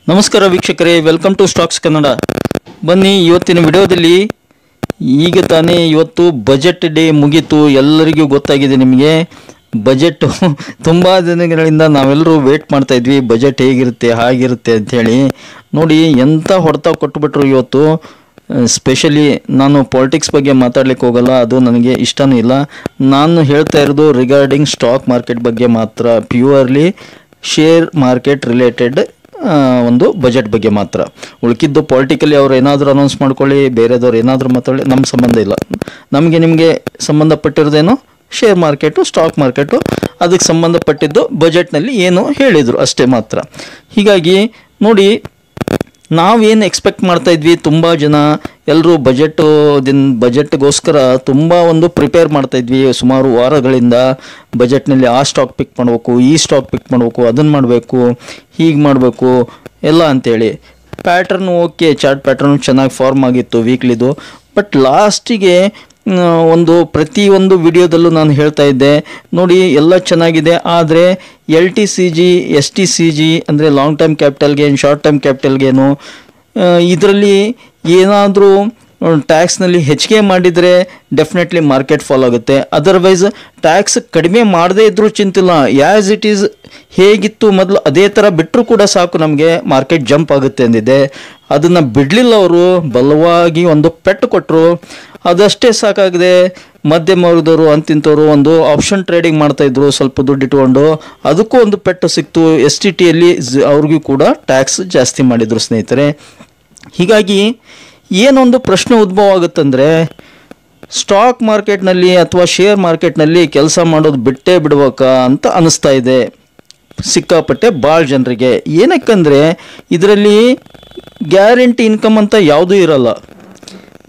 ನಮಸ್ಕಾರ ವೀಕ್ಷಕರೇ, welcome to stocks Kannada. ಬನ್ನಿ, ಇವತ್ತಿನ ವಿಡಿಯೋದಲ್ಲಿ ಈಗ ತಾನೇ ಇವತ್ತು ಬಜೆಟ್ ಡೇ ಮುಗೀತು. ಎಲ್ಲರಿಗೂ ಗೊತ್ತಾಗಿದೆ ನಿಮಗೆ ಬಜೆಟ್ ತುಂಬ ದಿನಗಳಿಂದ ನಾವೆಲ್ಲರೂ ವೇಟ್ ಮಾಡ್ತಾ ಇದ್ವಿ, ಬಜೆಟ್ ಹೇಗಿರುತ್ತೆ ಹಾಗಿರುತ್ತೆ ಅಂಥೇಳಿ. ನೋಡಿ ಎಂಥ ಹೊಡೆತ ಕೊಟ್ಟುಬಿಟ್ರು ಇವತ್ತು. ಸ್ಪೆಷಲಿ ನಾನು ಪಾಲಿಟಿಕ್ಸ್ ಬಗ್ಗೆ ಮಾತಾಡ್ಲಿಕ್ಕೆ ಹೋಗಲ್ಲ, ಅದು ನನಗೆ ಇಷ್ಟನೂ ಇಲ್ಲ. ನಾನು ಹೇಳ್ತಾ ಇರೋದು ರಿಗಾರ್ಡಿಂಗ್ ಸ್ಟಾಕ್ ಮಾರ್ಕೆಟ್ ಬಗ್ಗೆ ಮಾತ್ರ, ಪ್ಯೂರ್ಲಿ ಶೇರ್ ಮಾರ್ಕೆಟ್ ರಿಲೇಟೆಡ್ ಒಂದು ಬಜೆಟ್ ಬಗ್ಗೆ ಮಾತ್ರ. ಉಳ್ಕಿದ್ದು ಪೊಲಿಟಿಕಲಿ ಅವ್ರು ಏನಾದರೂ ಅನೌನ್ಸ್ ಮಾಡ್ಕೊಳ್ಳಿ, ಬೇರೆದವ್ರು ಏನಾದರೂ ಮಾತಾಡಲಿ, ನಮ್ಮ ಸಂಬಂಧ ಇಲ್ಲ. ನಮಗೆ ನಿಮಗೆ ಸಂಬಂಧಪಟ್ಟಿರೋದೇನು ಶೇರ್ ಮಾರ್ಕೆಟು, ಸ್ಟಾಕ್ ಮಾರ್ಕೆಟು, ಅದಕ್ಕೆ ಸಂಬಂಧಪಟ್ಟಿದ್ದು ಬಜೆಟ್ನಲ್ಲಿ ಏನು ಹೇಳಿದರು ಅಷ್ಟೇ ಮಾತ್ರ. ಹೀಗಾಗಿ ನೋಡಿ, ನಾವೇನು ಎಕ್ಸ್ಪೆಕ್ಟ್ ಮಾಡ್ತಾ ಇದ್ವಿ, ತುಂಬ ಜನ ಎಲ್ಲರೂ ಬಜೆಟ್ಗೋಸ್ಕರ ತುಂಬ ಒಂದು ಪ್ರಿಪೇರ್ ಮಾಡ್ತಾ ಇದ್ವಿ ಸುಮಾರು ವಾರಗಳಿಂದ. ಬಜೆಟ್ನಲ್ಲಿ ಆ ಸ್ಟಾಕ್ ಪಿಕ್ ಮಾಡಬೇಕು, ಈ ಸ್ಟಾಕ್ ಪಿಕ್ ಮಾಡಬೇಕು, ಅದನ್ನು ಮಾಡಬೇಕು, ಹೀಗೆ ಮಾಡಬೇಕು ಎಲ್ಲ ಅಂಥೇಳಿ. ಪ್ಯಾಟ್ರನ್ ಓಕೆ, ಚಾರ್ಟ್ ಪ್ಯಾಟ್ರನ್ ಚೆನ್ನಾಗಿ ಫಾರ್ಮ್ ಆಗಿತ್ತು ವೀಕ್ಲಿದು. ಬಟ್ ಲಾಸ್ಟಿಗೆ ಪ್ರತಿಯೊಂದು ವಿಡಿಯೋದಲ್ಲೂ ನಾನು ಹೇಳ್ತಾ ಇದ್ದೆ, ನೋಡಿ ಎಲ್ಲ ಚೆನ್ನಾಗಿದೆ, ಆದರೆ LTCG STCG ಅಂದರೆ long term capital gain, short term capital gain, ಇದರಲ್ಲಿ ಏನಾದರೂ ಟ್ಯಾಕ್ಸ್ನಲ್ಲಿ ಹೆಚ್ಚಿಗೆ ಮಾಡಿದರೆ ಡೆಫಿನೆಟ್ಲಿ ಮಾರ್ಕೆಟ್ ಫಾಲ್ ಆಗುತ್ತೆ. ಅದರ್ವೈಸ್ ಟ್ಯಾಕ್ಸ್ ಕಡಿಮೆ ಮಾಡದೇ ಇದ್ರೂ ಚಿಂತಿಲ್ಲ, ಆ್ಯಸ್ ಇಟ್ ಈಸ್ ಹೇಗಿತ್ತು ಮೊದಲು ಅದೇ ಥರ ಬಿಟ್ಟರೂ ಕೂಡ ಸಾಕು, ನಮಗೆ ಮಾರ್ಕೆಟ್ ಜಂಪ್ ಆಗುತ್ತೆ ಅಂದಿದೆ. ಅದನ್ನು ಬಿಡಲಿಲ್ಲ ಅವರು, ಬಲವಾಗಿ ಒಂದು ಪೆಟ್ಟು ಕೊಟ್ಟರು. ಅದಷ್ಟೇ ಸಾಕಾಗಿದೆ. ಮಧ್ಯಮ ವರ್ಗದವರು ಅಂತಿಂಥವ್ರು ಒಂದು ಆಪ್ಷನ್ ಟ್ರೇಡಿಂಗ್ ಮಾಡ್ತಾಯಿದ್ರು ಸ್ವಲ್ಪ ದುಡ್ಡು ಇಟ್ಕೊಂಡು, ಅದಕ್ಕೂ ಒಂದು ಪೆಟ್ಟು ಸಿಕ್ತು. STTಯಲ್ಲಿ ಅವ್ರಿಗೂ ಕೂಡ ಟ್ಯಾಕ್ಸ್ ಜಾಸ್ತಿ ಮಾಡಿದರು ಸ್ನೇಹಿತರೆ. ಹೀಗಾಗಿ ಏನೊಂದು ಪ್ರಶ್ನೆ ಉದ್ಭವ ಆಗುತ್ತಂದರೆ, ಸ್ಟಾಕ್ ಮಾರ್ಕೆಟ್ನಲ್ಲಿ ಅಥವಾ ಶೇರ್ ಮಾರ್ಕೆಟ್ನಲ್ಲಿ ಕೆಲಸ ಮಾಡೋದು ಬಿಟ್ಟೇ ಬಿಡ್ಬೇಕಾ ಅಂತ ಅನ್ನಿಸ್ತಾ ಇದೆ ಸಿಕ್ಕಾಪಟ್ಟೆ ಭಾಳ ಜನರಿಗೆ. ಏನಕ್ಕಂದರೆ ಇದರಲ್ಲಿ ಗ್ಯಾರಂಟಿ ಇನ್ಕಮ್ ಅಂತ ಯಾವುದೂ ಇರಲ್ಲ.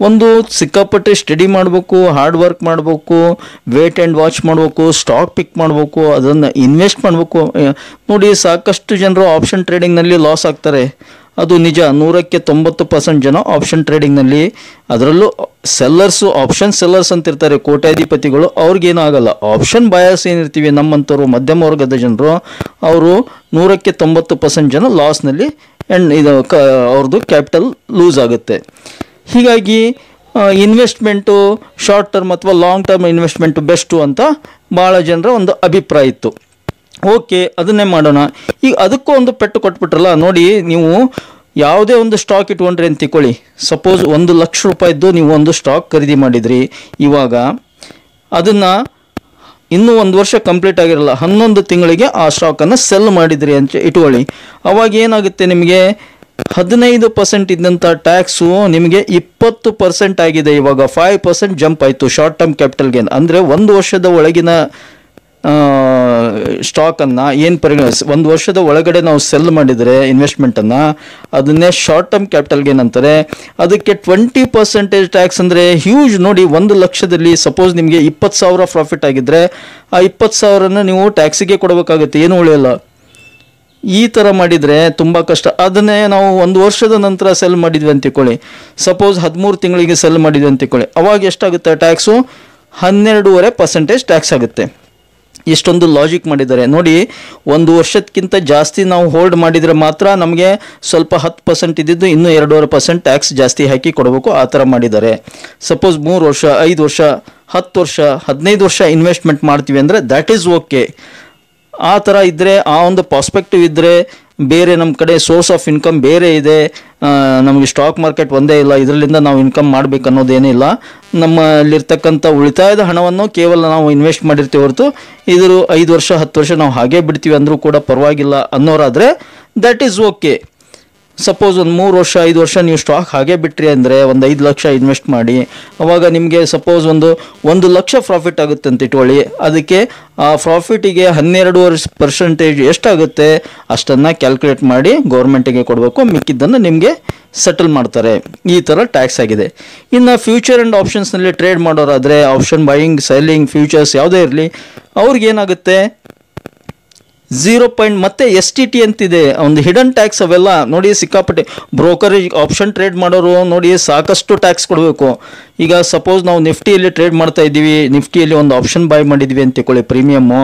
ಒಂದು ಸಿಕ್ಕಾಪಟ್ಟೆ ಸ್ಟಡಿ ಮಾಡಬೇಕು, ಹಾರ್ಡ್ ವರ್ಕ್ ಮಾಡಬೇಕು, ವೇಟ್ ಆ್ಯಂಡ್ ವಾಚ್ ಮಾಡಬೇಕು, ಸ್ಟಾಕ್ ಪಿಕ್ ಮಾಡಬೇಕು, ಅದನ್ನು ಇನ್ವೆಸ್ಟ್ ಮಾಡಬೇಕು. ನೋಡಿ, ಸಾಕಷ್ಟು ಜನರು ಆಪ್ಷನ್ ಟ್ರೇಡಿಂಗ್ನಲ್ಲಿ ಲಾಸ್ ಆಗ್ತಾರೆ, ಅದು ನಿಜ. 100ಕ್ಕೆ 90% ಜನ ಆಪ್ಷನ್ ಟ್ರೇಡಿಂಗ್ನಲ್ಲಿ, ಅದರಲ್ಲೂ ಸೆಲ್ಲರ್ಸು, ಆಪ್ಷನ್ ಸೆಲ್ಲರ್ಸ್ ಅಂತಿರ್ತಾರೆ ಕೋಟ್ಯಾಧಿಪತಿಗಳು, ಅವ್ರಿಗೇನೂ ಆಗಲ್ಲ. ಆಪ್ಷನ್ ಬಯಾಸ್ ಏನಿರ್ತೀವಿ ನಮ್ಮಂಥವ್ರು ಮಧ್ಯಮ ವರ್ಗದ ಜನರು, ಅವರು 100ಕ್ಕೆ 90% ಜನ ಲಾಸ್ನಲ್ಲಿ ಅವ್ರದ್ದು ಕ್ಯಾಪಿಟಲ್ ಲೂಸ್ ಆಗುತ್ತೆ. ಹೀಗಾಗಿ ಇನ್ವೆಸ್ಟ್ಮೆಂಟು ಶಾರ್ಟ್ ಟರ್ಮ್ ಅಥವಾ ಲಾಂಗ್ ಟರ್ಮ್ ಇನ್ವೆಸ್ಟ್ಮೆಂಟು ಬೆಸ್ಟು ಅಂತ ಭಾಳ ಜನರ ಒಂದು ಅಭಿಪ್ರಾಯ ಇತ್ತು. ಓಕೆ, ಅದನ್ನೇ ಮಾಡೋಣ. ಈಗ ಅದಕ್ಕೂ ಒಂದು ಪೆಟ್ಟು ಕೊಟ್ಬಿಟ್ರಲ್ಲ. ನೋಡಿ, ನೀವು ಯಾವುದೇ ಒಂದು ಸ್ಟಾಕ್ ಇಟ್ಕೊಂಡ್ರಿ ಅಂತ ತಿಳ್ಕೊಳ್ಳಿ. ಸಪೋಸ್ 1 ಲಕ್ಷ ರೂಪಾಯಿದ್ದು ನೀವು ಒಂದು ಸ್ಟಾಕ್ ಖರೀದಿ ಮಾಡಿದ್ರಿ, ಇವಾಗ ಅದನ್ನು ಇನ್ನೂ 1 ವರ್ಷ ಕಂಪ್ಲೀಟ್ ಆಗಿರಲ್ಲ, 11 ತಿಂಗಳಿಗೆ ಆ ಸ್ಟಾಕನ್ನು ಸೆಲ್ ಮಾಡಿದ್ರಿ ಅಂತ ಇಟ್ಕೊಳ್ಳಿ. ಅವಾಗ ಏನಾಗುತ್ತೆ, ನಿಮಗೆ 15% ಇದ್ದಂಥ ಟ್ಯಾಕ್ಸು ನಿಮಗೆ 20% ಆಗಿದೆ. ಇವಾಗ 5% ಜಂಪ್ ಆಯಿತು ಶಾರ್ಟ್ ಟರ್ಮ್ ಕ್ಯಾಪಿಟಲ್ ಗೇನ್. ಅಂದರೆ 1 ವರ್ಷದ ಒಳಗಿನ ಸ್ಟಾಕನ್ನು ಏನು ಪರಿಗಣಿಸಿ 1 ವರ್ಷದ ಒಳಗಡೆ ನಾವು ಸೆಲ್ ಮಾಡಿದರೆ ಇನ್ವೆಸ್ಟ್ಮೆಂಟನ್ನು, ಅದನ್ನೇ ಶಾರ್ಟ್ ಟರ್ಮ್ ಕ್ಯಾಪಿಟಲ್ ಗೇನ್ ಅಂತಾರೆ. ಅದಕ್ಕೆ 20% ಟ್ಯಾಕ್ಸ್ ಅಂದರೆ ಹ್ಯೂಜ್. ನೋಡಿ, 1 ಲಕ್ಷದಲ್ಲಿ ಸಪೋಸ್ ನಿಮಗೆ 20,000 ಪ್ರಾಫಿಟ್ ಆಗಿದ್ದರೆ ಆ 20,000ನ ನೀವು ಟ್ಯಾಕ್ಸಿಗೆ ಕೊಡಬೇಕಾಗುತ್ತೆ, ಏನೂ ಉಳಿಯಲ್ಲ. ಈ ಥರ ಮಾಡಿದರೆ ತುಂಬ ಕಷ್ಟ. ಅದನ್ನೇ ನಾವು 1 ವರ್ಷದ ನಂತರ ಸೆಲ್ ಮಾಡಿದ್ವಿ ಅಂತ ತಿಳ್ಕೊಳ್ಳಿ, ಸಪೋಸ್ 13 ತಿಂಗಳಿಗೆ ಸೆಲ್ ಮಾಡಿದ್ವಿ ಅಂತ ತಿಳ್ಕೊಳ್ಳಿ, ಅವಾಗ ಎಷ್ಟಾಗುತ್ತೆ ಟ್ಯಾಕ್ಸು? 12.5% ಟ್ಯಾಕ್ಸ್ ಆಗುತ್ತೆ. ಇಷ್ಟೊಂದು ಲಾಜಿಕ್ ಮಾಡಿದ್ದಾರೆ ನೋಡಿ. 1 ವರ್ಷಕ್ಕಿಂತ ಜಾಸ್ತಿ ನಾವು ಹೋಲ್ಡ್ ಮಾಡಿದರೆ ಮಾತ್ರ ನಮಗೆ ಸ್ವಲ್ಪ 10% ಇದ್ದಿದ್ದು ಇನ್ನೂ 2.5% ಟ್ಯಾಕ್ಸ್ ಜಾಸ್ತಿ ಹಾಕಿ ಕೊಡಬೇಕು, ಆ ಥರ ಮಾಡಿದ್ದಾರೆ. ಸಪೋಸ್ 3 ವರ್ಷ, 5 ವರ್ಷ, 10 ವರ್ಷ, 15 ವರ್ಷ ಇನ್ವೆಸ್ಟ್ಮೆಂಟ್ ಮಾಡ್ತೀವಿ ಅಂದರೆ ದ್ಯಾಟ್ ಈಸ್ ಓಕೆ. ಆ ಥರ ಇದ್ದರೆ, ಆ ಒಂದು ಪಾಸ್ಪೆಕ್ಟಿವ್ ಇದ್ದರೆ, ಬೇರೆ ನಮ್ಮ ಕಡೆ ಸೋರ್ಸ್ ಆಫ್ ಇನ್ಕಮ್ ಬೇರೆ ಇದೆ, ನಮಗೆ ಸ್ಟಾಕ್ ಮಾರ್ಕೆಟ್ ಒಂದೇ ಇಲ್ಲ, ಇದರಲ್ಲಿಂದ ನಾವು ಇನ್ಕಮ್ ಮಾಡಬೇಕು ಅನ್ನೋದೇನಿಲ್ಲ. ನಮ್ಮಲ್ಲಿರ್ತಕ್ಕಂಥ ಉಳಿತಾಯದ ಹಣವನ್ನು ಕೇವಲ ನಾವು ಇನ್ವೆಸ್ಟ್ ಮಾಡಿರ್ತೀವಿ ಹೊರತು ಇದ್ರ 5 ವರ್ಷ 10 ವರ್ಷ ನಾವು ಹಾಗೇ ಬಿಡ್ತೀವಿ ಅಂದರೂ ಕೂಡ ಪರವಾಗಿಲ್ಲ ಅನ್ನೋರಾದರೆ ದ್ಯಾಟ್ ಈಸ್ ಓಕೆ. ಸಪೋಸ್ 3 ವರ್ಷ 5 ವರ್ಷ ನೀವು ಸ್ಟಾಕ್ ಹಾಗೆ ಬಿಟ್ರಿ ಅಂದರೆ, ಒಂದು 5 ಲಕ್ಷ ಇನ್ವೆಸ್ಟ್ ಮಾಡಿ, ಅವಾಗ ನಿಮಗೆ ಸಪೋಸ್ 1 ಲಕ್ಷ ಪ್ರಾಫಿಟ್ ಆಗುತ್ತೆ ಅಂತ ಇಟ್ಕೊಳ್ಳಿ. ಅದಕ್ಕೆ ಆ ಪ್ರಾಫಿಟಿಗೆ 12% ಎಷ್ಟಾಗುತ್ತೆ ಅಷ್ಟನ್ನು ಕ್ಯಾಲ್ಕುಲೇಟ್ ಮಾಡಿ ಗೌರ್ಮೆಂಟಿಗೆ ಕೊಡಬೇಕು, ಮಿಕ್ಕಿದ್ದನ್ನು ನಿಮಗೆ ಸೆಟಲ್ ಮಾಡ್ತಾರೆ. ಈ ಥರ ಟ್ಯಾಕ್ಸ್ ಆಗಿದೆ. ಇನ್ನು ಫ್ಯೂಚರ್ ಆ್ಯಂಡ್ ಆಪ್ಷನ್ಸ್ನಲ್ಲಿ ಟ್ರೇಡ್ ಮಾಡೋರಾದರೆ, ಆಪ್ಷನ್ ಬೈಯಿಂಗ್, ಸೆಲ್ಲಿಂಗ್, ಫ್ಯೂಚರ್ಸ್ ಯಾವುದೇ ಇರಲಿ, ಅವ್ರಿಗೇನಾಗುತ್ತೆ 0. ಮತ್ತೆ STT ಅಂತಿದೆ, ಒಂದು ಹಿಡನ್ ಟ್ಯಾಕ್ಸ್. ಅವೆಲ್ಲ ನೋಡಿ ಸಿಕ್ಕಾಪಟ್ಟೆ. ಬ್ರೋಕರೇಜ್ ಆಪ್ಷನ್ ಟ್ರೇಡ್ ಮಾಡೋರು ನೋಡಿ ಸಾಕಷ್ಟು ಟ್ಯಾಕ್ಸ್ ಕೊಡಬೇಕು. ಈಗ ಸಪೋಸ್ ನಾವು ನಿಫ್ಟಿಯಲ್ಲಿ ಟ್ರೇಡ್ ಮಾಡ್ತಾ ಇದ್ದೀವಿ, ನಿಫ್ಟಿಯಲ್ಲಿ ಒಂದು ಆಪ್ಷನ್ ಬೈ ಮಾಡಿದ್ವಿ ಅಂತ ತಿಳ್ಕೊಳ್ಳಿ ಪ್ರೀಮಿಯಮ್ಮು,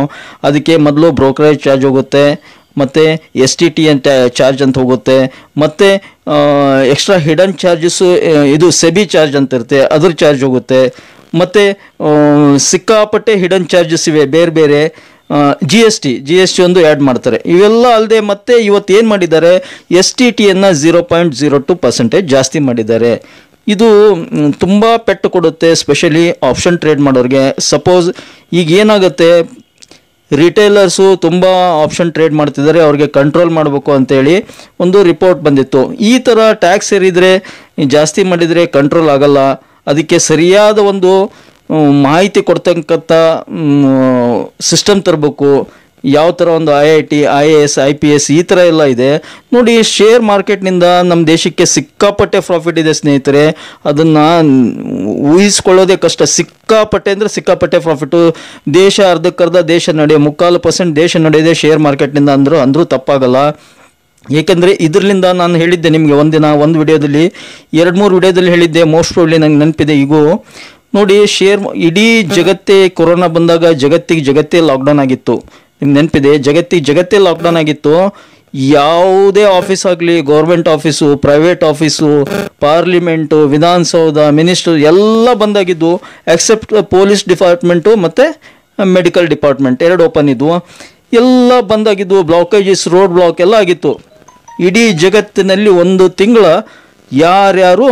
ಅದಕ್ಕೆ ಮೊದಲು ಬ್ರೋಕರೇಜ್ ಚಾರ್ಜ್ ಹೋಗುತ್ತೆ, ಮತ್ತು STT ಅಂತ ಚಾರ್ಜ್ ಅಂತ ಹೋಗುತ್ತೆ, ಮತ್ತು ಎಕ್ಸ್ಟ್ರಾ ಹಿಡನ್ ಚಾರ್ಜಸ್ಸು ಇದು ಸೆಬಿ ಚಾರ್ಜ್ ಅಂತ ಇರುತ್ತೆ, ಅದ್ರ ಚಾರ್ಜ್ ಹೋಗುತ್ತೆ, ಮತ್ತು ಸಿಕ್ಕಾಪಟ್ಟೆ ಹಿಡನ್ ಚಾರ್ಜಸ್ ಇವೆ ಬೇರೆ ಬೇರೆ. GST ಒಂದು ಆ್ಯಡ್ ಮಾಡ್ತಾರೆ. ಇವೆಲ್ಲ ಅಲ್ಲದೆ ಮತ್ತೆ ಇವತ್ತು ಏನು ಮಾಡಿದ್ದಾರೆ, STTಯನ್ನು 0.02% ಜಾಸ್ತಿ ಮಾಡಿದ್ದಾರೆ. ಇದು ತುಂಬ ಪೆಟ್ಟು ಕೊಡುತ್ತೆ, ಸ್ಪೆಷಲಿ ಆಪ್ಷನ್ ಟ್ರೇಡ್ ಮಾಡೋರಿಗೆ. ಸಪೋಸ್ ಈಗ ಏನಾಗುತ್ತೆ, ರಿಟೇಲರ್ಸು ತುಂಬ ಆಪ್ಷನ್ ಟ್ರೇಡ್ ಮಾಡ್ತಿದ್ದಾರೆ, ಅವ್ರಿಗೆ ಕಂಟ್ರೋಲ್ ಮಾಡಬೇಕು ಅಂತೇಳಿ ಒಂದು ರಿಪೋರ್ಟ್ ಬಂದಿತ್ತು. ಈ ಥರ ಟ್ಯಾಕ್ಸ್ ಏರಿದರೆ ಜಾಸ್ತಿ ಮಾಡಿದರೆ ಕಂಟ್ರೋಲ್ ಆಗಲ್ಲ. ಅದಕ್ಕೆ ಸರಿಯಾದ ಒಂದು ಮಾಹಿತಿ ಕೊಡ್ತಕ್ಕಂಥ ಸಿಸ್ಟಮ್ ತರಬೇಕು. ಯಾವ ಥರ ಒಂದು IIT, IAS, IPS ಈ ಥರ ಎಲ್ಲ ಇದೆ ನೋಡಿ. ಶೇರ್ ಮಾರ್ಕೆಟ್ನಿಂದ ನಮ್ಮ ದೇಶಕ್ಕೆ ಸಿಕ್ಕಾಪಟ್ಟೆ ಪ್ರಾಫಿಟ್ ಇದೆ ಸ್ನೇಹಿತರೆ, ಅದನ್ನು ಊಹಿಸ್ಕೊಳ್ಳೋದೇ ಕಷ್ಟ. ಸಿಕ್ಕಾಪಟ್ಟೆ ಅಂದರೆ ಸಿಕ್ಕಾಪಟ್ಟೆ ಪ್ರಾಫಿಟು. ದೇಶ ಅರ್ಧಕ್ಕರ್ಧ ದೇಶ 3.25% ದೇಶ ನಡೆಯೋದೇ ಶೇರ್ ಮಾರ್ಕೆಟ್ನಿಂದ ಅಂದರೂ ತಪ್ಪಾಗಲ್ಲ. ಏಕೆಂದರೆ ಇದರಿಂದ ನಾನು ಹೇಳಿದ್ದೆ ನಿಮಗೆ ಒಂದು ವಿಡಿಯೋದಲ್ಲಿ 2-3 ವಿಡಿಯೋದಲ್ಲಿ ಹೇಳಿದ್ದೆ, ಮೋಸ್ಟ್ ಪ್ರಾಬಬ್ಲಿ ನಂಗೆ ನೆನಪಿದೆ. ಈಗೂ ನೋಡಿ, ಇಡೀ ಜಗತ್ತೇ ಕೊರೋನಾ ಬಂದಾಗ ಜಗತ್ತೇ ಲಾಕ್ಡೌನ್ ಆಗಿತ್ತು. ನಿಮ್ಗೆ ನೆನಪಿದೆ, ಜಗತ್ತೇ ಲಾಕ್ಡೌನ್ ಆಗಿತ್ತು. ಯಾವುದೇ ಆಫೀಸ್ ಆಗಲಿ, government office, private office, parliament, Vidhana Soudha, minister ಎಲ್ಲ ಬಂದಾಗಿದ್ದು, ಎಕ್ಸೆಪ್ಟ್ ಪೊಲೀಸ್ ಡಿಪಾರ್ಟ್ಮೆಂಟು ಮತ್ತು ಮೆಡಿಕಲ್ ಡಿಪಾರ್ಟ್ಮೆಂಟ್ 2 ಓಪನ್ ಇದ್ವು. ಎಲ್ಲ ಬಂದಾಗಿದ್ದು, ಬ್ಲಾಕೇಜಸ್, ರೋಡ್ ಬ್ಲಾಕ್ ಎಲ್ಲ ಆಗಿತ್ತು. ಇಡೀ ಜಗತ್ತಿನಲ್ಲಿ 1 ತಿಂಗಳ ಯಾರ್ಯಾರು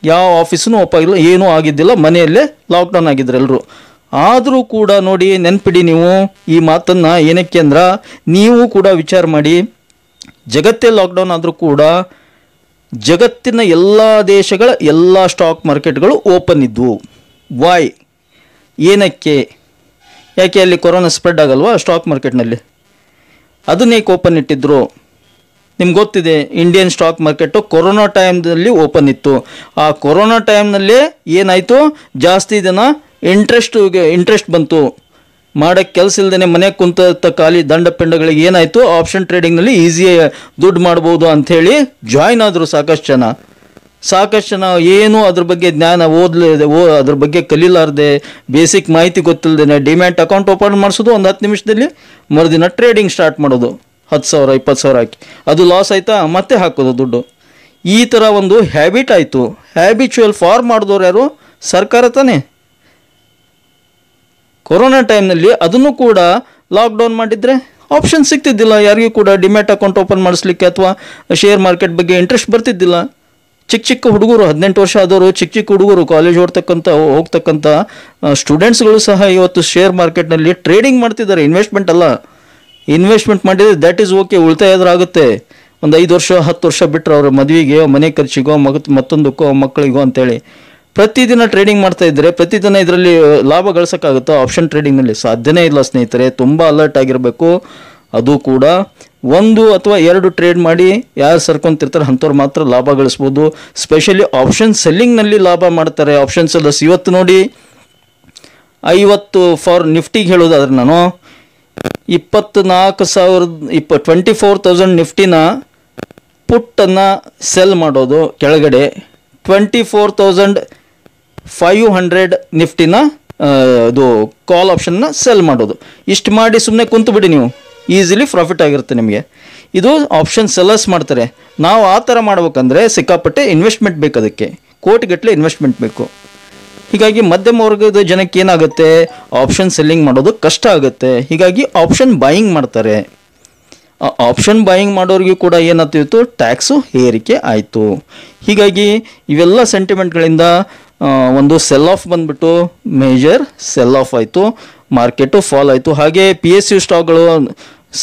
ಯಾವ ಆಫೀಸೂ ಓಪನ್ ಇಲ್ಲ, ಏನೂ ಆಗಿದ್ದಿಲ್ಲ, ಮನೆಯಲ್ಲೇ ಲಾಕ್ಡೌನ್ ಆಗಿದ್ರು ಎಲ್ಲರೂ. ಆದರೂ ಕೂಡ ನೋಡಿ, ನೆನ್ಪಿಡಿ ನೀವು ಈ ಮಾತನ್ನು. ಏನಕ್ಕೆ ಅಂದ್ರೆ, ನೀವು ಕೂಡ ವಿಚಾರ ಮಾಡಿ, ಜಗತ್ತೇ ಲಾಕ್ಡೌನ್ ಆದರೂ ಕೂಡ ಜಗತ್ತಿನ ಎಲ್ಲ ದೇಶಗಳ ಎಲ್ಲ ಸ್ಟಾಕ್ ಮಾರ್ಕೆಟ್ಗಳು ಓಪನ್ ಇದ್ವು. ವೈ? ಏನಕ್ಕೆ? ಯಾಕೆ ಅಲ್ಲಿ ಕೊರೋನಾ ಸ್ಪ್ರೆಡ್ ಆಗಲ್ವಾ ಸ್ಟಾಕ್ ಮಾರ್ಕೆಟ್ನಲ್ಲಿ? ಅದನ್ನೇಕೆ ಓಪನ್ ಇಟ್ಟಿದ್ರು? ನಿಮ್ಗೆ ಗೊತ್ತಿದೆ, ಇಂಡಿಯನ್ ಸ್ಟಾಕ್ ಮಾರ್ಕೆಟು ಕೊರೋನಾ ಟೈಮ್ನಲ್ಲಿ ಓಪನ್ ಇತ್ತು. ಆ ಕೊರೋನಾ ಟೈಮ್ನಲ್ಲೇ ಏನಾಯಿತು, ಜಾಸ್ತಿ ಜನ ಇಂಟ್ರೆಸ್ಟ್ ಬಂತು. ಮಾಡೋಕ್ಕೆ ಕೆಲಸ ಇಲ್ಲದೇ ಮನೆಗೆ ಕುಂತ ಖಾಲಿ ದಂಡಪಿಂಡಗಳಿಗೆ ಏನಾಯಿತು, ಆಪ್ಷನ್ ಟ್ರೇಡಿಂಗ್ನಲ್ಲಿ ಈಸಿಯಾಗಿ ದುಡ್ಡು ಮಾಡ್ಬೋದು ಅಂಥೇಳಿ ಜಾಯ್ನ್ ಆದರು ಸಾಕಷ್ಟು ಜನ. ಏನು ಅದ್ರ ಬಗ್ಗೆ ಜ್ಞಾನ ಅದ್ರ ಬಗ್ಗೆ ಕಲೀಲಾರ್ದೆ, ಬೇಸಿಕ್ ಮಾಹಿತಿ ಗೊತ್ತಿಲ್ಲದೆ ಡಿಮ್ಯಾಟ್ ಅಕೌಂಟ್ ಓಪನ್ ಮಾಡಿಸೋದು, ಒಂದು 10 ನಿಮಿಷದಲ್ಲಿ ಮರುದಿನ ಟ್ರೇಡಿಂಗ್ ಸ್ಟಾರ್ಟ್ ಮಾಡೋದು, 10,000 20,000 ಹಾಕಿ. ಅದು ಲಾಸ್ ಆಯಿತಾ, ಮತ್ತೆ ಹಾಕೋದು ದುಡ್ಡು. ಈ ಥರ ಒಂದು ಹ್ಯಾಬಿಟ್ ಆಯಿತು. ಹ್ಯಾಬಿಚುವಲ್ ಫಾರ್ಮ್ ಮಾಡಿದವ್ರು ಯಾರು? ಸರ್ಕಾರ ತಾನೇ. ಕೊರೋನಾ ಟೈಮ್ನಲ್ಲಿ ಅದನ್ನು ಕೂಡ ಲಾಕ್ಡೌನ್ ಮಾಡಿದರೆ ಆಪ್ಷನ್ ಸಿಗ್ತಿದ್ದಿಲ್ಲ ಯಾರಿಗೂ ಕೂಡ. ಡಿಮ್ಯಾಟ್ ಅಕೌಂಟ್ ಓಪನ್ ಮಾಡಿಸ್ಲಿಕ್ಕೆ ಅಥವಾ ಶೇರ್ ಮಾರ್ಕೆಟ್ ಬಗ್ಗೆ ಇಂಟ್ರೆಸ್ಟ್ ಬರ್ತಿದ್ದಿಲ್ಲ. ಚಿಕ್ಕ ಹುಡುಗರು, 18 ವರ್ಷ ಆದವರು, ಚಿಕ್ಕ ಹುಡುಗರು, ಕಾಲೇಜ್ ಹೋಗ್ತಕ್ಕಂಥ ಸ್ಟೂಡೆಂಟ್ಸ್ಗಳು ಸಹ ಇವತ್ತು ಶೇರ್ ಮಾರ್ಕೆಟ್ನಲ್ಲಿ ಟ್ರೇಡಿಂಗ್ ಮಾಡ್ತಿದ್ದಾರೆ. ಇನ್ವೆಸ್ಟ್ಮೆಂಟ್ ಮಾಡಿದರೆ ದ್ಯಾಟ್ ಈಸ್ ಓಕೆ, ಉಳಿತಾಯ ಆಗುತ್ತೆ. ಒಂದು 5 ವರ್ಷ 10 ವರ್ಷ ಬಿಟ್ಟರೆ ಅವ್ರ ಮದುವೆಗೆ, ಮನೆ ಖರ್ಚಿಗೋ, ಮತ್ತೊಂದಕ್ಕೋ, ಮಕ್ಕಳಿಗೋ ಅಂತೇಳಿ ಪ್ರತಿದಿನ ಟ್ರೇಡಿಂಗ್ ಮಾಡ್ತಾ ಇದ್ದರೆ ಪ್ರತಿದಿನ ಇದರಲ್ಲಿ ಲಾಭ ಗಳಿಸೋಕ್ಕಾಗುತ್ತೋ? ಆಪ್ಷನ್ ಟ್ರೇಡಿಂಗ್ನಲ್ಲಿ ಸಾಧ್ಯನೇ ಇಲ್ಲ ಸ್ನೇಹಿತರೆ. ತುಂಬ ಅಲರ್ಟ್ ಆಗಿರಬೇಕು. ಅದು ಕೂಡ 1 ಅಥವಾ 2 ಟ್ರೇಡ್ ಮಾಡಿ ಯಾರು ಸರ್ಕೊಂತಿರ್ತಾರೆ ಅಂಥವ್ರು ಮಾತ್ರ ಲಾಭ ಗಳಿಸ್ಬೋದು. ಸ್ಪೆಷಲಿ ಆಪ್ಷನ್ ಸೆಲ್ಲಿಂಗ್ನಲ್ಲಿ ಲಾಭ ಮಾಡ್ತಾರೆ. ಆಪ್ಷನ್ ಸೆಲ್ಲರ್ಸ್ ಇವತ್ತು ನೋಡಿ, 50 ಫಾರ್ ನಿಫ್ಟಿಗೆ ಹೇಳೋದಾದ್ರೆ ನಾನು 24,000 ನಿಫ್ಟಿನ ಪುಟ್ಟನ್ನು ಸೆಲ್ ಮಾಡೋದು, ಕೆಳಗಡೆ 24,500 ನಿಫ್ಟಿನ ಇದು ಕಾಲ್ ಆಪ್ಷನ್ನ ಸೆಲ್ ಮಾಡೋದು. ಇಷ್ಟು ಮಾಡಿ ಸುಮ್ಮನೆ ಕುಂತು ಬಿಡಿ, ನೀವು ಈಸಿಲಿ ಪ್ರಾಫಿಟ್ ಆಗಿರುತ್ತೆ ನಿಮಗೆ. ಇದು ಆಪ್ಷನ್ ಸೆಲ್ಲರ್ಸ್ ಮಾಡ್ತಾರೆ. ನಾವು ಆ ಥರ ಮಾಡ್ಬೇಕಂದ್ರೆ ಸಿಕ್ಕಾಪಟ್ಟೆ ಇನ್ವೆಸ್ಟ್ಮೆಂಟ್ ಬೇಕು, ಅದಕ್ಕೆ ಕೋಟಿಗಟ್ಟಲೆ ಇನ್ವೆಸ್ಟ್ಮೆಂಟ್ ಬೇಕು. ಹೀಗಾಗಿ ಮಧ್ಯಮ ವರ್ಗದ ಜನಕ್ಕೆ ಏನಾಗುತ್ತೆ, ಆಪ್ಷನ್ ಸೆಲ್ಲಿಂಗ್ ಮಾಡೋದು ಕಷ್ಟ ಆಗುತ್ತೆ. ಹೀಗಾಗಿ ಆಪ್ಷನ್ ಬಾಯಿಂಗ್ ಮಾಡ್ತಾರೆ. ಆಪ್ಷನ್ ಬಾಯಿಂಗ್ ಮಾಡೋರಿಗೂ ಕೂಡ ಏನಾಗ್ತಿತ್ತು, ಟ್ಯಾಕ್ಸು ಏರಿಕೆ ಆಯಿತು. ಹೀಗಾಗಿ ಇವೆಲ್ಲ ಸೆಂಟಿಮೆಂಟ್ಗಳಿಂದ ಒಂದು ಸೆಲ್ ಆಫ್ ಬಂದ್ಬಿಟ್ಟು ಮೇಜರ್ ಸೆಲ್ ಆಫ್ ಆಯಿತು, ಮಾರ್ಕೆಟು ಫಾಲ್ ಆಯಿತು. ಹಾಗೆ PSU ಸ್ಟಾಕ್ಗಳು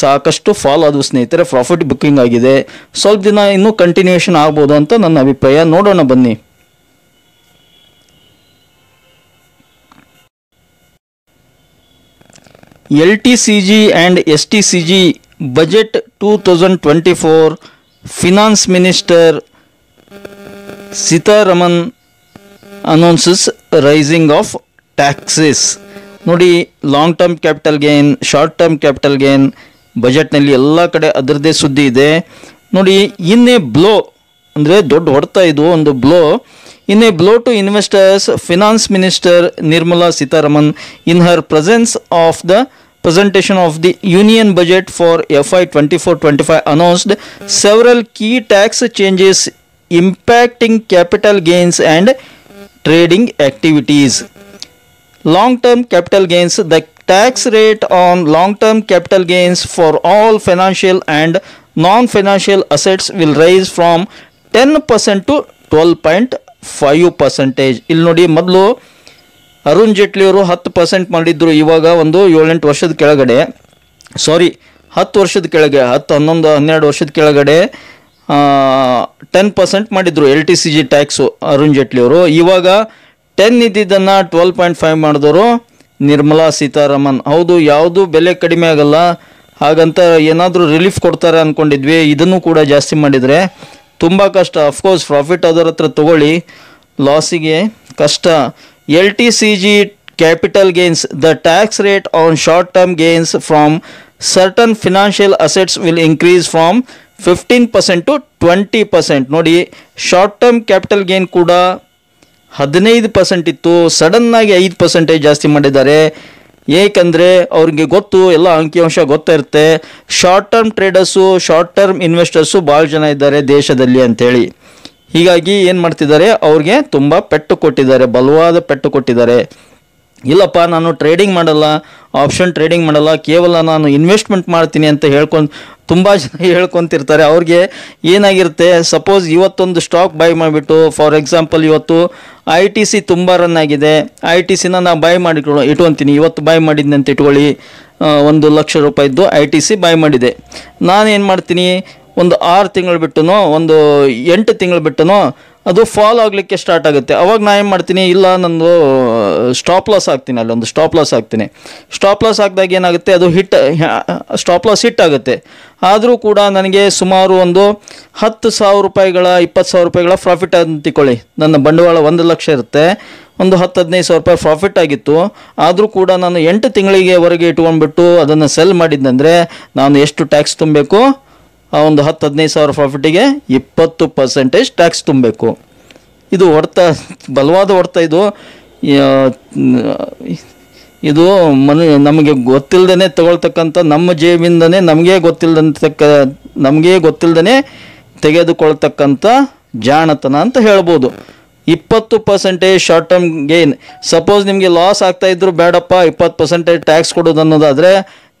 ಸಾಕಷ್ಟು ಫಾಲ್ ಆದವು ಸ್ನೇಹಿತರೆ. ಪ್ರಾಫಿಟ್ ಬುಕ್ಕಿಂಗ್ ಆಗಿದೆ. ಸ್ವಲ್ಪ ದಿನ ಇನ್ನೂ ಕಂಟಿನ್ಯೂಷನ್ ಆಗ್ಬೋದು ಅಂತ ನನ್ನ ಅಭಿಪ್ರಾಯ. ನೋಡೋಣ ಬನ್ನಿ. LTCG and STCG Budget 2024 Finance Minister Sitharaman announces rising of taxes. ನೋಡಿ, long term capital gain, short term capital gain ಬಜೆಟ್ನಲ್ಲಿ ಎಲ್ಲ ಕಡೆ ಅದರದ್ದೇ ಸುದ್ದಿ ಇದೆ ನೋಡಿ. ಇನ್ನೇ ಬ್ಲೋ ಅಂದರೆ ದೊಡ್ಡ ಹೊಡೆತ, ಇದು ಒಂದು blow. In a blow to investors, Finance Minister Nirmala Sitharaman, in her presence of the presentation of the Union Budget for FY 24-25 announced several key tax changes impacting capital gains and trading activities. Long-term capital gains. The tax rate on long-term capital gains for all financial and non-financial assets will rise from 10% to 12.5%. ಇಲ್ಲಿ ನೋಡಿ, ಮೊದಲು ಅರುಣ್ ಜೇಟ್ಲಿ ಅವರು 10% ಮಾಡಿದ್ರು. ಇವಾಗ ಒಂದು 7-8 ವರ್ಷದ ಕೆಳಗಡೆ, 10 ವರ್ಷದ ಕೆಳಗೆ, 10-11-12 ವರ್ಷದ ಕೆಳಗಡೆ 10% ಮಾಡಿದ್ರು LTCG ಟ್ಯಾಕ್ಸು ಅರುಣ್ ಜೇಟ್ಲಿ ಅವರು. ಇವಾಗ 10 ಇದ್ದಿದ್ದನ್ನು 12.5 ಮಾಡಿದವರು ನಿರ್ಮಲಾ ಸೀತಾರಾಮನ್. ಹೌದು, ಯಾವುದು ಬೆಲೆ ಕಡಿಮೆ ಆಗಲ್ಲ, ಹಾಗಂತ ಏನಾದರೂ ರಿಲೀಫ್ ಕೊಡ್ತಾರೆ ಅಂದ್ಕೊಂಡಿದ್ವಿ. ಇದನ್ನು ಕೂಡ ಜಾಸ್ತಿ ಮಾಡಿದರೆ ತುಂಬ ಕಷ್ಟ. ಅಫ್ಕೋರ್ಸ್ ಪ್ರಾಫಿಟ್ ಅದರ ಹತ್ರ ತೊಗೊಳ್ಳಿ, ಲಾಸಿಗೆ ಕಷ್ಟ. LTCG capital gains. The tax rate on short-term gains from certain financial assets will increase from 15% to 20%. ನೋಡಿ, ಶಾರ್ಟ್ ಟರ್ಮ್ ಕ್ಯಾಪಿಟಲ್ ಗೇನ್ ಕೂಡ 15% ಇತ್ತು, ಸಡನ್ನಾಗಿ 5% ಜಾಸ್ತಿ ಮಾಡಿದ್ದಾರೆ. ಏಕೆಂದರೆ ಅವ್ರಿಗೆ ಗೊತ್ತು, ಎಲ್ಲ ಅಂಕಿಅಂಶ ಗೊತ್ತಿರುತ್ತೆ, short term traders, short term investors ಭಾಳ ಜನ ಇದ್ದಾರೆ ದೇಶದಲ್ಲಿ ಅಂಥೇಳಿ. ಹೀಗಾಗಿ ಏನು ಮಾಡ್ತಿದ್ದಾರೆ, ಅವ್ರಿಗೆ ತುಂಬ ಪೆಟ್ಟು ಕೊಟ್ಟಿದ್ದಾರೆ, ಬಲವಾದ ಪೆಟ್ಟು ಕೊಟ್ಟಿದ್ದಾರೆ. ಇಲ್ಲಪ್ಪ, ನಾನು ಟ್ರೇಡಿಂಗ್ ಮಾಡಲ್ಲ, ಆಪ್ಷನ್ ಟ್ರೇಡಿಂಗ್ ಮಾಡಲ್ಲ, ಕೇವಲ ನಾನು ಇನ್ವೆಸ್ಟ್ಮೆಂಟ್ ಮಾಡ್ತೀನಿ ಅಂತ ತುಂಬ ಜನ ಹೇಳ್ಕೊತಿರ್ತಾರೆ. ಅವ್ರಿಗೆ ಏನಾಗಿರುತ್ತೆ, ಸಪೋಸ್ ಇವತ್ತೊಂದು ಸ್ಟಾಕ್ ಬೈ ಮಾಡಿಬಿಟ್ಟು, ಫಾರ್ ಎಕ್ಸಾಂಪಲ್ ಇವತ್ತು ITC ತುಂಬ ರನ್ ಆಗಿದೆ, ITCನ ನಾನು ಬೈ ಮಾಡಿ ಇಟ್ಕೊತೀನಿ. ಇವತ್ತು ಬೈ ಮಾಡಿದ್ನಿ ಅಂತ ಇಟ್ಕೊಳ್ಳಿ, 1 ಲಕ್ಷ ರೂಪಾಯಿದ್ದು ITC ಬೈ ಮಾಡಿದೆ. ನಾನೇನು ಮಾಡ್ತೀನಿ, ಒಂದು 6 ತಿಂಗಳು ಬಿಟ್ಟನೋ, ಒಂದು 8 ತಿಂಗಳು ಬಿಟ್ಟನೋ ಅದು ಫಾಲ್ ಆಗಲಿಕ್ಕೆ ಸ್ಟಾರ್ಟ್ ಆಗುತ್ತೆ. ಅವಾಗ ನಾನು ಏನು ಮಾಡ್ತೀನಿ, ಇಲ್ಲ ನಂದು ಸ್ಟಾಪ್ ಲಾಸ್ ಹಾಕ್ತೀನಿ, ಅಲ್ಲೊಂದು ಸ್ಟಾಪ್ ಲಾಸ್ ಹಾಕ್ತೀನಿ. ಸ್ಟಾಪ್ ಲಾಸ್ ಹಾಕಿದಾಗ ಏನಾಗುತ್ತೆ, ಅದು ಸ್ಟಾಪ್ ಲಾಸ್ ಹಿಟ್ ಆಗುತ್ತೆ. ಆದರೂ ಕೂಡ ನನಗೆ ಸುಮಾರು ಒಂದು 10,000 ರೂಪಾಯಿಗಳ 20,000 ರೂಪಾಯಿಗಳ ಪ್ರಾಫಿಟ್ ಅಂತ ತಿಳ್ಕೊಳ್ಳಿ. ನನ್ನ ಬಂಡವಾಳ 1 ಲಕ್ಷ ಇರುತ್ತೆ, ಒಂದು 10-15,000 ರೂಪಾಯಿ ಪ್ರಾಫಿಟ್ ಆಗಿತ್ತು. ಆದರೂ ಕೂಡ ನಾನು 8 ತಿಂಗಳಿಗೆ ಹೊರಗೆ ಇಟ್ಕೊಂಡ್ಬಿಟ್ಟು ಅದನ್ನು ಸೆಲ್ ಮಾಡಿದ್ದಂದರೆ ನಾನು ಎಷ್ಟು ಟ್ಯಾಕ್ಸ್ ತುಂಬಬೇಕು, ಆ ಒಂದು 10-15,000 ಪ್ರಾಫಿಟಿಗೆ 20% ಟ್ಯಾಕ್ಸ್ ತುಂಬಬೇಕು. ಇದು ಬಲವಾದ ಹೊಡೆತ. ಇದು ನಮಗೆ ಗೊತ್ತಿಲ್ಲದೇ ತಗೊಳ್ತಕ್ಕಂಥ, ನಮ್ಮ ಜೇಬಿಂದನೇ ನಮಗೆ ಗೊತ್ತಿಲ್ಲದೇ ತೆಗೆದುಕೊಳ್ತಕ್ಕಂಥ ಜಾಣತನ ಅಂತ ಹೇಳ್ಬೋದು. 20% ಶಾರ್ಟ್ ಟರ್ಮ್ ಗೇನ್. ಸಪೋಸ್ ನಿಮಗೆ ಲಾಸ್ ಆಗ್ತಾಯಿದ್ರು, ಬೇಡಪ್ಪ 20% ಟ್ಯಾಕ್ಸ್ ಕೊಡೋದು ಅನ್ನೋದಾದರೆ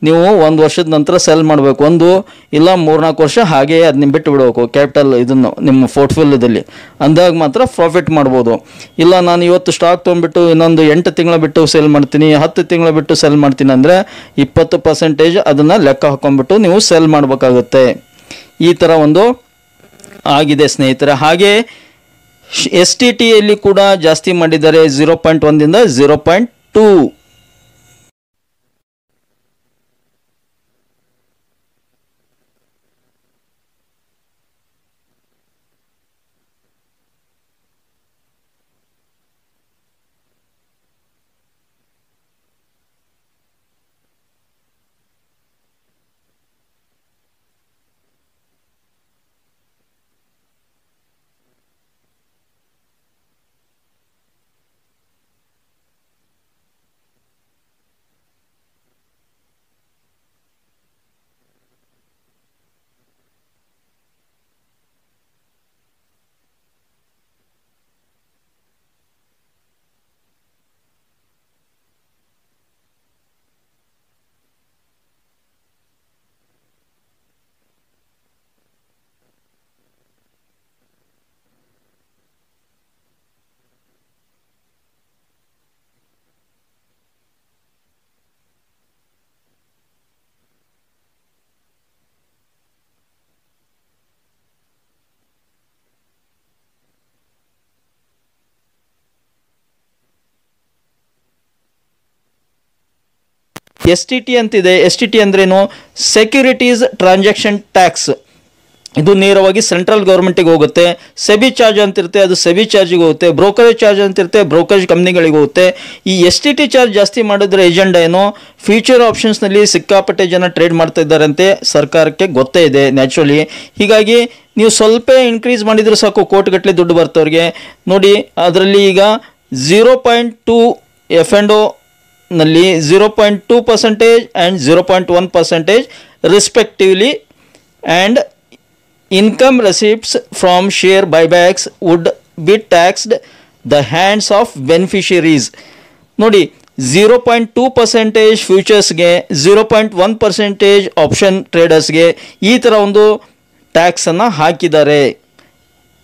ನೀವು 1 ವರ್ಷದ ನಂತರ ಸೆಲ್ ಮಾಡಬೇಕು. 1 ಇಲ್ಲ 3-4 ವರ್ಷ ಹಾಗೇ ಅದನ್ನ ಬಿಟ್ಟು ಬಿಡಬೇಕು, ಕ್ಯಾಪಿಟಲ್ ಇದನ್ನು ನಿಮ್ಮ ಪೋರ್ಟ್ಫೋಲಿಯೋದಲ್ಲಿ. ಅಂದಾಗ ಮಾತ್ರ ಪ್ರಾಫಿಟ್ ಮಾಡ್ಬೋದು. ಇಲ್ಲ ನಾನು ಇವತ್ತು ಸ್ಟಾಕ್ ತೊಗೊಂಡ್ಬಿಟ್ಟು ಇನ್ನೊಂದು 8 ತಿಂಗಳ ಬಿಟ್ಟು ಸೆಲ್ ಮಾಡ್ತೀನಿ, 10 ತಿಂಗಳ ಬಿಟ್ಟು ಸೆಲ್ ಮಾಡ್ತೀನಿ ಅಂದರೆ 20% ಅದನ್ನು ಲೆಕ್ಕ ಹಾಕೊಂಡ್ಬಿಟ್ಟು ನೀವು ಸೆಲ್ ಮಾಡಬೇಕಾಗುತ್ತೆ. ಈ ಥರ ಒಂದು ಆಗಿದೆ ಸ್ನೇಹಿತರೆ. ಹಾಗೆ STTಯಲ್ಲಿ ಕೂಡ ಜಾಸ್ತಿ ಮಾಡಿದ್ದಾರೆ, 0.1 ಇಂದ 0.2. STT ಅಂತಿದೆ. STT ಅಂದ್ರೇನು, ಸೆಕ್ಯೂರಿಟೀಸ್ ಟ್ರಾನ್ಸಾಕ್ಷನ್ ಟ್ಯಾಕ್ಸ್. ಇದು ನೇರವಾಗಿ ಸೆಂಟ್ರಲ್ ಗೌರ್ಮೆಂಟಿಗೆ ಹೋಗುತ್ತೆ. ಸೆಬಿ ಚಾರ್ಜ್ ಅಂತಿರುತ್ತೆ, ಅದು ಸೆಬಿ ಚಾರ್ಜಿಗೆ ಹೋಗುತ್ತೆ. ಬ್ರೋಕರೇಜ್ ಚಾರ್ಜ್ ಅಂತಿರುತ್ತೆ, ಬ್ರೋಕರೇಜ್ ಕಂಪ್ನಿಗಳಿಗೆ ಹೋಗುತ್ತೆ. ಈ STT ಚಾರ್ಜ್ ಜಾಸ್ತಿ ಮಾಡಿದ್ರೆ ಏಜೆಂಡಾ ಏನು, ಫ್ಯೂಚರ್ ಆಪ್ಷನ್ಸ್ನಲ್ಲಿ ಸಿಕ್ಕಾಪಟ್ಟೆ ಜನ ಟ್ರೇಡ್ ಮಾಡ್ತಾ ಇದ್ದಾರಂತೆ, ಸರ್ಕಾರಕ್ಕೆ ಗೊತ್ತೇ ಇದೆ ನ್ಯಾಚುರಲಿ. ಹೀಗಾಗಿ ನೀವು ಸ್ವಲ್ಪ ಇನ್ಕ್ರೀಸ್ ಮಾಡಿದರೆ ಸಾಕು, ಕೋಟಿಗಟ್ಟಲೆ ದುಡ್ಡು ಬರ್ತವ್ರಿಗೆ. ನೋಡಿ, ಅದರಲ್ಲಿ ಈಗ 0.2 F&O ನಲ್ಲಿ 0.2% and 0.1% respectively and income receipts from share buybacks would be taxed the hands of beneficiaries. ನೋಡಿ 0.2% ಫ್ಯೂಚರ್ಸ್ಗೆ, 0.1% ಆಪ್ಷನ್ ಟ್ರೇಡರ್ಸ್ಗೆ ಈ ಥರ ಒಂದು ಟ್ಯಾಕ್ಸನ್ನು ಹಾಕಿದ್ದಾರೆ.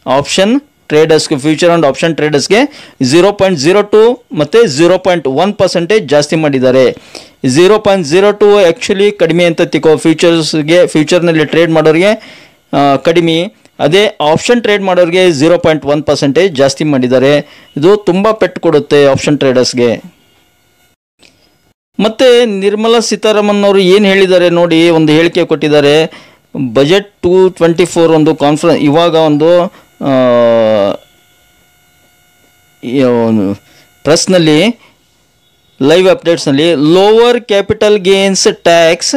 ಆಪ್ಷನ್ ಟ್ರೇಡರ್ಸ್ಗೆ, ಫ್ಯೂಚರ್ ಆ್ಯಂಡ್ ಆಪ್ಷನ್ ಟ್ರೇಡರ್ಸ್ಗೆ 0.02 ಮತ್ತು 0.1% ಜಾಸ್ತಿ ಮಾಡಿದ್ದಾರೆ. 0.02 ಆ್ಯಕ್ಚುಲಿ ಕಡಿಮೆ ಅಂತ ತಿಕ್ಕೋ, ಫ್ಯೂಚರ್ನಲ್ಲಿ ಟ್ರೇಡ್ ಮಾಡೋರಿಗೆ ಕಡಿಮೆ, ಅದೇ ಆಪ್ಷನ್ ಟ್ರೇಡ್ ಮಾಡೋರಿಗೆ 0.1% ಜಾಸ್ತಿ ಮಾಡಿದ್ದಾರೆ. ಇದು ತುಂಬ ಪೆಟ್ಟು ಕೊಡುತ್ತೆ ಆಪ್ಷನ್ ಟ್ರೇಡರ್ಸ್ಗೆ. ಮತ್ತು ನಿರ್ಮಲಾ ಸೀತಾರಾಮನ್ ಅವರು ಏನು ಹೇಳಿದ್ದಾರೆ ನೋಡಿ, ಒಂದು ಹೇಳಿಕೆ ಕೊಟ್ಟಿದ್ದಾರೆ. ಬಜೆಟ್ 224 ಒಂದು ಇವಾಗ ಒಂದು ಪ್ರೆಸ್ನಲ್ಲಿ ಲೈವ್ ಅಪ್ಡೇಟ್ಸ್ನಲ್ಲಿ lower capital gains tax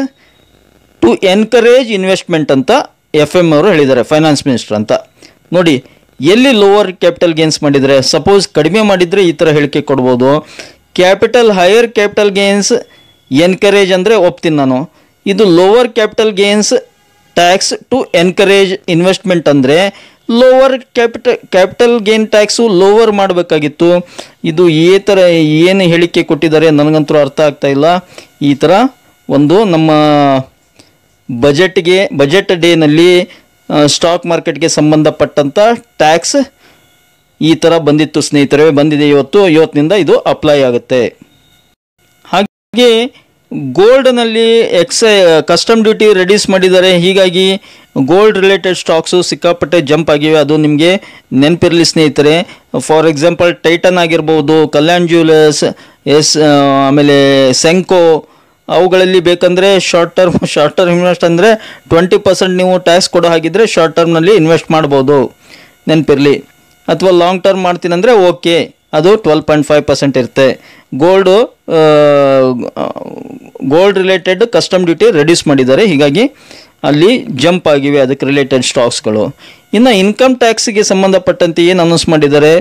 to encourage investment ಅಂತ FM ಅವರು ಹೇಳಿದ್ದಾರೆ, ಫೈನಾನ್ಸ್ ಮಿನಿಸ್ಟರ್ ಅಂತ. ನೋಡಿ ಎಲ್ಲಿ ಲೋವರ್ ಕ್ಯಾಪಿಟಲ್ ಗೇನ್ಸ್ ಮಾಡಿದರೆ, ಸಪೋಸ್ ಕಡಿಮೆ ಮಾಡಿದರೆ ಈ ಥರ ಹೇಳಿಕೆ ಕೊಡ್ಬೋದು. ಹೈಯರ್ ಕ್ಯಾಪಿಟಲ್ ಗೇನ್ಸ್ ಎನ್ಕರೇಜ್ ಅಂದರೆ ಒಪ್ತೀನಿ ನಾನು. ಇದು lower capital gains tax to encourage investment ಅಂದರೆ lower capital gain tax lower ಮಾಡಬೇಕಾಗಿತ್ತು. ಇದು ಈ ಥರ ಏನು ಹೇಳಿಕೆ ಕೊಟ್ಟಿದ್ದಾರೆ ನನಗಂತೂ ಅರ್ಥ ಆಗ್ತಾ ಇಲ್ಲ. ಈ ಥರ ಒಂದು ನಮ್ಮ ಬಜೆಟ್ ಡೇನಲ್ಲಿ ಸ್ಟಾಕ್ ಮಾರ್ಕೆಟ್ಗೆ ಸಂಬಂಧಪಟ್ಟಂಥ ಟ್ಯಾಕ್ಸ್ ಈ ಥರ ಬಂದಿತ್ತು ಸ್ನೇಹಿತರೆ, ಬಂದಿದೆ. ಇವತ್ತಿನಿಂದ ಇದು ಅಪ್ಲೈ ಆಗುತ್ತೆ. ಹಾಗೆ ಗೋಲ್ಡ್ನಲ್ಲಿ ಕಸ್ಟಮ್ ಡ್ಯೂಟಿ ರೆಡ್ಯೂಸ್ ಮಾಡಿದ್ದಾರೆ. ಹೀಗಾಗಿ ಗೋಲ್ಡ್ ರಿಲೇಟೆಡ್ ಸ್ಟಾಕ್ಸು ಸಿಕ್ಕಾಪಟ್ಟೆ ಜಂಪ್ ಆಗಿವೆ. ಅದು ನಿಮಗೆ ನೆನಪಿರಲಿ ಸ್ನೇಹಿತರೆ. ಫಾರ್ ಎಕ್ಸಾಂಪಲ್ ಟೈಟನ್ ಆಗಿರ್ಬೋದು, ಕಲ್ಯಾಣ್ ಜ್ಯುವೆಲರ್ಸ್, ಆಮೇಲೆ ಸೆಂಕೋ, ಅವುಗಳಲ್ಲಿ ಬೇಕಂದರೆ ಶಾರ್ಟ್ ಟರ್ಮ್ ಇನ್ವೆಸ್ಟ್ ಅಂದರೆ 20% ನೀವು ಟ್ಯಾಕ್ಸ್ ಕೊಡೋ ಹಾಗಿದ್ರೆ ಶಾರ್ಟ್ ಟರ್ಮ್ನಲ್ಲಿ ಇನ್ವೆಸ್ಟ್ ಮಾಡ್ಬೋದು, ನೆನಪಿರಲಿ. ಅಥವಾ ಲಾಂಗ್ ಟರ್ಮ್ ಮಾಡ್ತೀನಿ ಅಂದರೆ ಓಕೆ, ಅದು 12.5% ಇರುತ್ತೆ. Gold related custom duty reduce ಮಾಡಿದ್ದಾರೆ, ಹೀಗಾಗಿ ಅಲ್ಲಿ ಜಂಪ್ ಆಗಿವೆ ಅದಕ್ಕೆ ರಿಲೇಟೆಡ್ ಸ್ಟಾಕ್ಸ್ಗಳು. ಇನ್ನು ಇನ್ಕಮ್ ಟ್ಯಾಕ್ಸಿಗೆ ಸಂಬಂಧಪಟ್ಟಂತೆ ಏನು ಅನೌನ್ಸ್ ಮಾಡಿದ್ದಾರೆ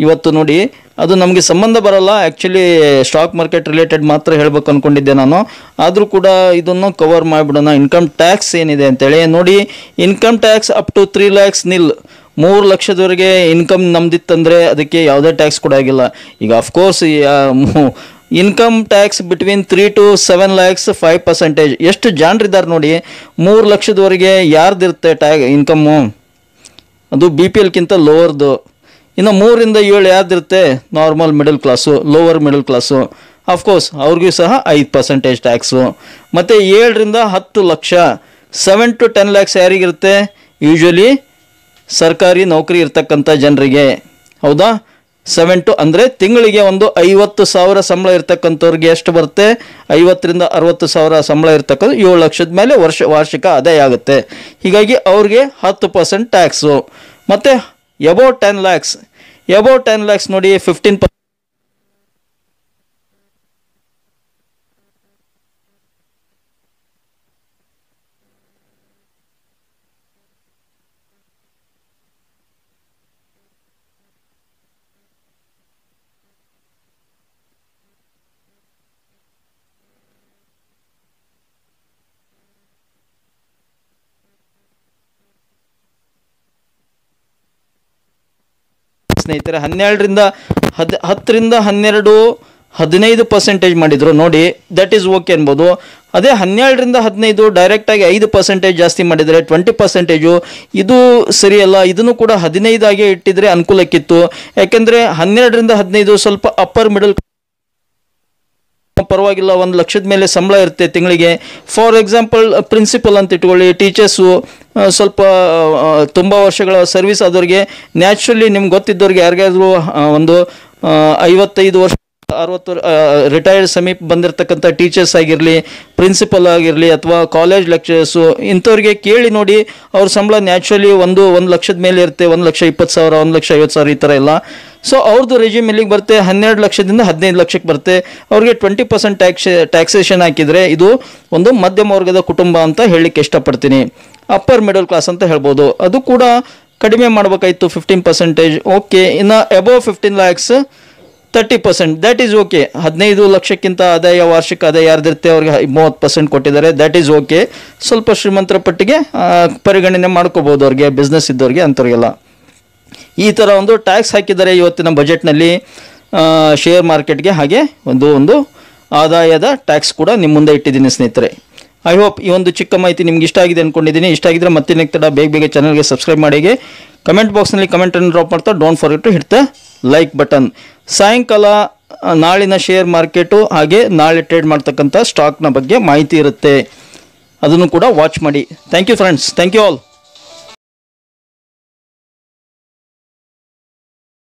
ಇವತ್ತು ನೋಡಿ, ಅದು ನಮಗೆ ಸಂಬಂಧ ಬರಲ್ಲ. ಆ್ಯಕ್ಚುಲಿ ಸ್ಟಾಕ್ ಮಾರ್ಕೆಟ್ ರಿಲೇಟೆಡ್ ಮಾತ್ರ ಹೇಳಬೇಕು ಅಂದ್ಕೊಂಡಿದ್ದೆ ನಾನು, ಆದರೂ ಕೂಡ ಇದನ್ನು ಕವರ್ ಮಾಡಿಬಿಡೋಣ. ಇನ್ಕಮ್ ಟ್ಯಾಕ್ಸ್ ಏನಿದೆ ಅಂತೇಳಿ ನೋಡಿ. Income tax up to 3 lakhs nil. 3 ಲಕ್ಷದವರೆಗೆ ಇನ್ಕಮ್ ನಮ್ದಿತ್ತಂದರೆ ಅದಕ್ಕೆ ಯಾವುದೇ ಟ್ಯಾಕ್ಸ್ ಕೊಡಾಗಿಲ್ಲ. ಈಗ of course income tax between 3 to 7 lakhs 5%. ಎಷ್ಟು ಜನರಿದ್ದಾರೆ ನೋಡಿ. 3 ಲಕ್ಷದವರೆಗೆ ಯಾರ್ದಿರುತ್ತೆ ಇನ್ಕಮ್ಮು, ಅದು BPLಕ್ಕಿಂತ ಲೋವರ್ದು. ಇನ್ನು 3 ರಿಂದ 7 ಯಾರ್ದಿರುತ್ತೆ, normal middle class, lower middle class. Of course ಅವ್ರಿಗೂ ಸಹ 5% ಟ್ಯಾಕ್ಸು. ಮತ್ತು 7 ರಿಂದ 10 ಲಕ್ಷ 7 to 10 lakhs ಯಾರಿಗಿರುತ್ತೆ, ಯೂಶ್ವಲಿ ಸರ್ಕಾರಿ ನೌಕರಿ ಇರ್ತಕ್ಕಂಥ ಜನರಿಗೆ. ಹೌದಾ, 7 to ಅಂದರೆ ತಿಂಗಳಿಗೆ ಒಂದು 50,000 ಸಂಬಳ ಇರ್ತಕ್ಕಂಥವ್ರಿಗೆ ಎಷ್ಟು ಬರುತ್ತೆ, 50 ರಿಂದ 60,000 ಸಂಬಳ ಇರ್ತಕ್ಕಂಥ 7 ಲಕ್ಷದ ಮೇಲೆ ವಾರ್ಷಿಕ ಆದಾಯ ಆಗುತ್ತೆ. ಹೀಗಾಗಿ ಅವ್ರಿಗೆ 10% ಟ್ಯಾಕ್ಸು. ಮತ್ತು ಎಬೌವ್ 10 lakhs ನೋಡಿ 15%. ಸ್ನೇಹಿತರೆ 10 ರಿಂದ 12 15% ಮಾಡಿದ್ರು ನೋಡಿ, ದಟ್ ಈಸ್ ಓಕೆ ಅನ್ಬೋದು. ಅದೇ 17 ರಿಂದ 15 ಡೈರೆಕ್ಟಾಗಿ 5% ಜಾಸ್ತಿ ಮಾಡಿದರೆ 20%, ಇದು ಸರಿಯಲ್ಲ. ಇದನ್ನು ಕೂಡ 15 ಆಗಿ ಇಟ್ಟಿದ್ರೆ ಅನುಕೂಲಕ್ಕಿತ್ತು. ಯಾಕೆಂದರೆ 12 ರಿಂದ 15 ಸ್ವಲ್ಪ ಅಪ್ಪರ್ ಮಿಡಲ್ ಪರವಾಗಿಲ್ಲ, 1 ಲಕ್ಷದ ಮೇಲೆ ಸಂಬಳ ಇರುತ್ತೆ ತಿಂಗಳಿಗೆ. ಫಾರ್ ಎಕ್ಸಾಂಪಲ್ ಪ್ರಿನ್ಸಿಪಲ್ ಅಂತ ಇಟ್ಕೊಳ್ಳಿ, ಟೀಚರ್ಸು ಸ್ವಲ್ಪ ತುಂಬ ವರ್ಷಗಳ ಸರ್ವಿಸ್ ಆದವ್ರಿಗೆ, ನ್ಯಾಚುರಲಿ ನಿಮ್ಗೆ ಗೊತ್ತಿದ್ದವ್ರಿಗೆ ಯಾರಿಗಾದ್ರೂ ಒಂದು 55 ವರ್ಷ 60 ರಿಟೈರ್ಡ್ ಸಮೀಪ ಬಂದಿರತಕ್ಕಂಥ ಟೀಚರ್ಸ್ ಆಗಿರಲಿ, ಪ್ರಿನ್ಸಿಪಲ್ ಆಗಿರಲಿ, ಅಥವಾ ಕಾಲೇಜ್ ಲೆಕ್ಚರರ್ಸು, ಇಂಥವ್ರಿಗೆ ಕೇಳಿ ನೋಡಿ. ಅವ್ರ ಸಂಬಳ ನ್ಯಾಚುರಲಿ 1 ಲಕ್ಷದ ಮೇಲೆ ಇರುತ್ತೆ, 1,20,000, 1,50,000 ಈ ಥರ ಎಲ್ಲ. ಸೊ ಅವ್ರದ್ದು ರೆಜ್ಯೂಮ್ ಎಲ್ಲಿಗೆ ಬರುತ್ತೆ, 12 ಲಕ್ಷದಿಂದ 15 ಲಕ್ಷಕ್ಕೆ ಬರುತ್ತೆ. ಅವ್ರಿಗೆ 20% ಟ್ಯಾಕ್ಸೇಷನ್ ಹಾಕಿದರೆ ಇದು ಒಂದು ಮಧ್ಯಮ ವರ್ಗದ ಕುಟುಂಬ ಅಂತ ಹೇಳಲಿಕ್ಕೆ ಇಷ್ಟಪಡ್ತೀನಿ. ಅಪ್ಪರ್ ಮಿಡಲ್ ಕ್ಲಾಸ್ ಅಂತ ಹೇಳ್ಬೋದು. ಅದು ಕೂಡ ಕಡಿಮೆ ಮಾಡಬೇಕಾಯಿತು 15%. ಓಕೆ. ಇನ್ನು above 15 lakhs 30%, that is okay. 15 ಲಕ್ಷಕ್ಕಿಂತ ಆದಾಯ, ವಾರ್ಷಿಕ ಆದಾಯ ಯಾರ್ದಿರುತ್ತೆ ಅವ್ರಿಗೆ 30% ಕೊಟ್ಟಿದ್ದಾರೆ, ದ್ಯಾಟ್ ಈಸ್ ಓಕೆ. ಸ್ವಲ್ಪ ಶ್ರೀಮಂತರ ಪಟ್ಟಿಗೆ ಪರಿಗಣನೆ ಮಾಡ್ಕೋಬೋದು ಅವ್ರಿಗೆ, ಬಿಸ್ನೆಸ್ ಇದ್ದವ್ರಿಗೆ ಅಂಥವ್ರಿಗೆಲ್ಲ. ಈ ಥರ ಒಂದು ಟ್ಯಾಕ್ಸ್ ಹಾಕಿದ್ದಾರೆ ಇವತ್ತಿನ ಬಜೆಟ್ನಲ್ಲಿ ಶೇರ್ ಮಾರ್ಕೆಟ್ಗೆ. ಹಾಗೆ ಒಂದು ಆದಾಯದ ಟ್ಯಾಕ್ಸ್ ಕೂಡ ನಿಮ್ಮ ಮುಂದೆ ಇಟ್ಟಿದ್ದೀನಿ ಸ್ನೇಹಿತರೆ. ಐ ಹೋಪ್ ಈ ಒಂದು ಚಿಕ್ಕ ಮಾಹಿತಿ ನಿಮ್ಗೆ ಇಷ್ಟ ಆಗಿದೆ ಅಂದ್ಕೊಂಡಿದ್ದೀನಿ. ಇಷ್ಟ ಆಗಿದ್ರೆ ಮತ್ತೆ ನೆಕ್ಸ್ಟ್ ಬೇಗ ಚಾನಲ್ಗೆ ಸಬ್ಸ್ಕ್ರೈಬ್ ಮಾಡಿ. ಕಮೆಂಟ್ ಬಾಕ್ಸ್ನಲ್ಲಿ ಕಮೆಂಟನ್ನು ಡ್ರಾಪ್ ಮಾಡ್ತಾ don't forget to hit the like button. ಸಾಯಂಕಾಲ ನಾಳಿನ ಶೇರ್ ಮಾರ್ಕೆಟು ಹಾಗೆ ನಾಳೆ ಟ್ರೇಡ್ ಮಾಡ್ತಕ್ಕಂಥ ಸ್ಟಾಕ್ನ ಬಗ್ಗೆ ಮಾಹಿತಿ ಇರುತ್ತೆ, ಅದನ್ನು ಕೂಡ ವಾಚ್ ಮಾಡಿ. Thank you friends, thank you all.